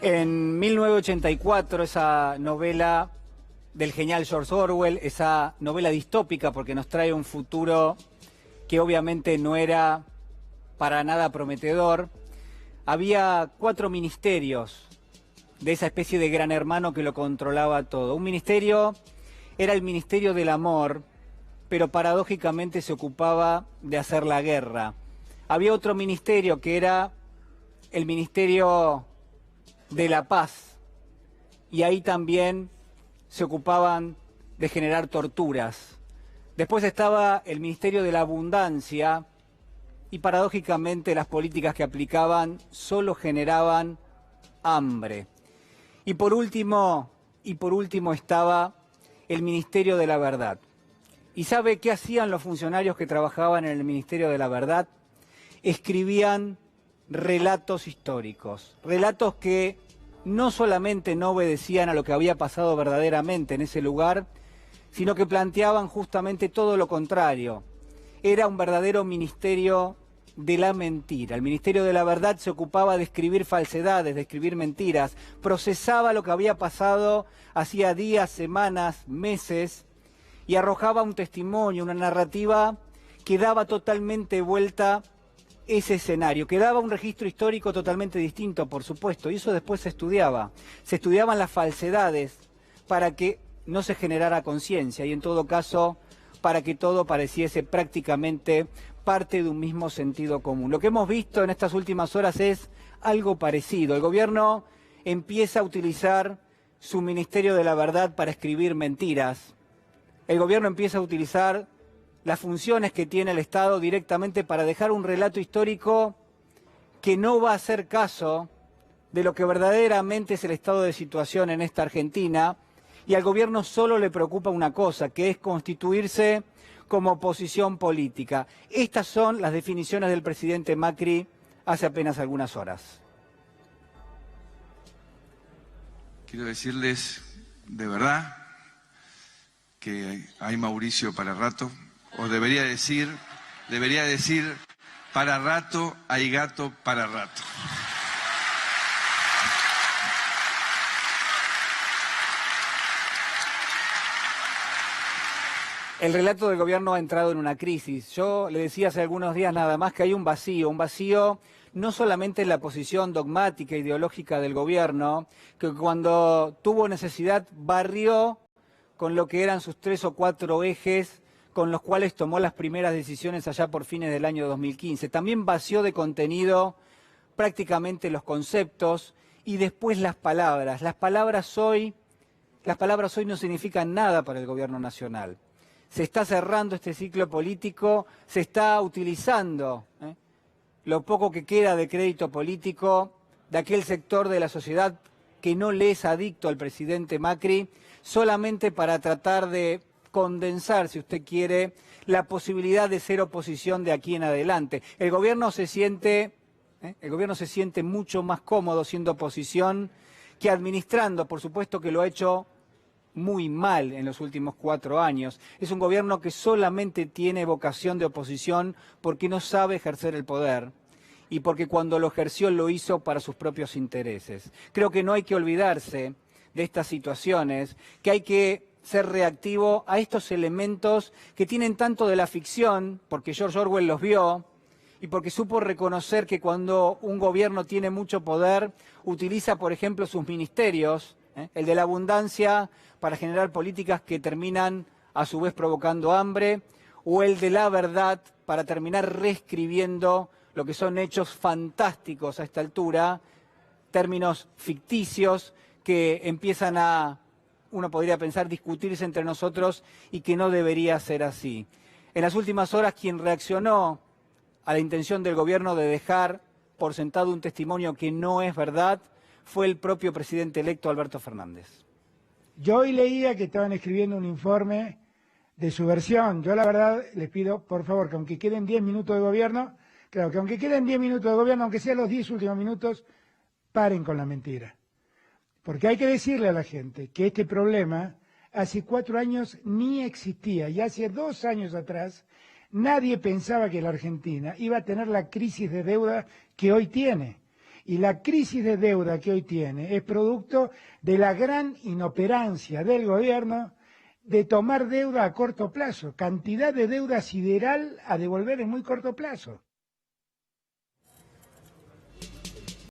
En 1984, esa novela del genial George Orwell, esa novela distópica porque nos trae un futuro que obviamente no era para nada prometedor, había 4 ministerios de esa especie de gran hermano que lo controlaba todo. Un ministerio era el Ministerio del Amor, pero paradójicamente se ocupaba de hacer la guerra. Había otro ministerio que era el Ministerio de la Paz, y ahí también se ocupaban de generar torturas. Después estaba el Ministerio de la Abundancia, y paradójicamente las políticas que aplicaban solo generaban hambre. Y por último estaba el Ministerio de la Verdad. ¿Y sabe qué hacían los funcionarios que trabajaban en el Ministerio de la Verdad? Escribían relatos históricos, relatos que no solamente no obedecían a lo que había pasado verdaderamente en ese lugar, sino que planteaban justamente todo lo contrario. Era un verdadero ministerio de la mentira. El Ministerio de la Verdad se ocupaba de escribir falsedades, de escribir mentiras, procesaba lo que había pasado hacía días, semanas, meses, y arrojaba un testimonio, una narrativa que daba totalmente vuelta ese escenario, que daba un registro histórico totalmente distinto, por supuesto, y eso después se estudiaba. Se estudiaban las falsedades para que no se generara conciencia y en todo caso para que todo pareciese prácticamente parte de un mismo sentido común. Lo que hemos visto en estas últimas horas es algo parecido. El gobierno empieza a utilizar su Ministerio de la Verdad para escribir mentiras. El gobierno empieza a utilizar las funciones que tiene el Estado directamente para dejar un relato histórico que no va a hacer caso de lo que verdaderamente es el estado de situación en esta Argentina, y al gobierno solo le preocupa una cosa, que es constituirse como oposición política. Estas son las definiciones del presidente Macri hace apenas algunas horas. Quiero decirles de verdad que hay Mauricio para rato, o debería decir, para rato hay gato para rato. El relato del gobierno ha entrado en una crisis. Yo le decía hace algunos días nada más que hay un vacío no solamente en la posición dogmática, ideológica del gobierno, que cuando tuvo necesidad barrió con lo que eran sus 3 o 4 ejes con los cuales tomó las primeras decisiones allá por fines del año 2015. También vació de contenido prácticamente los conceptos y después las palabras. Las palabras hoy no significan nada para el gobierno nacional. Se está cerrando este ciclo político, se está utilizando lo poco que queda de crédito político de aquel sector de la sociedad que no le es adicto al presidente Macri, solamente para tratar de condensar, si usted quiere, la posibilidad de ser oposición de aquí en adelante. El gobierno se siente mucho más cómodo siendo oposición que administrando. Por supuesto que lo ha hecho muy mal en los últimos 4 años. Es un gobierno que solamente tiene vocación de oposición porque no sabe ejercer el poder y porque cuando lo ejerció lo hizo para sus propios intereses. Creo que no hay que olvidarse de estas situaciones, que hay que ser reactivo a estos elementos que tienen tanto de la ficción, porque George Orwell los vio, y porque supo reconocer que cuando un gobierno tiene mucho poder, utiliza, por ejemplo, sus ministerios, el de la abundancia para generar políticas que terminan a su vez provocando hambre, o el de la verdad para terminar reescribiendo lo que son hechos fantásticos a esta altura, términos ficticios que empiezan a, uno podría pensar, discutirse entre nosotros y que no debería ser así. En las últimas horas quien reaccionó a la intención del gobierno de dejar por sentado un testimonio que no es verdad fue el propio presidente electo Alberto Fernández. Yo hoy leía que estaban escribiendo un informe de su versión. Yo la verdad les pido, por favor, que aunque queden 10 minutos de gobierno, claro, que aunque queden 10 minutos de gobierno, aunque sean los 10 últimos minutos, paren con la mentira. Porque hay que decirle a la gente que este problema hace 4 años ni existía, y hace 2 años atrás nadie pensaba que la Argentina iba a tener la crisis de deuda que hoy tiene. Y la crisis de deuda que hoy tiene es producto de la gran inoperancia del gobierno de tomar deuda a corto plazo, cantidad de deuda sideral a devolver en muy corto plazo.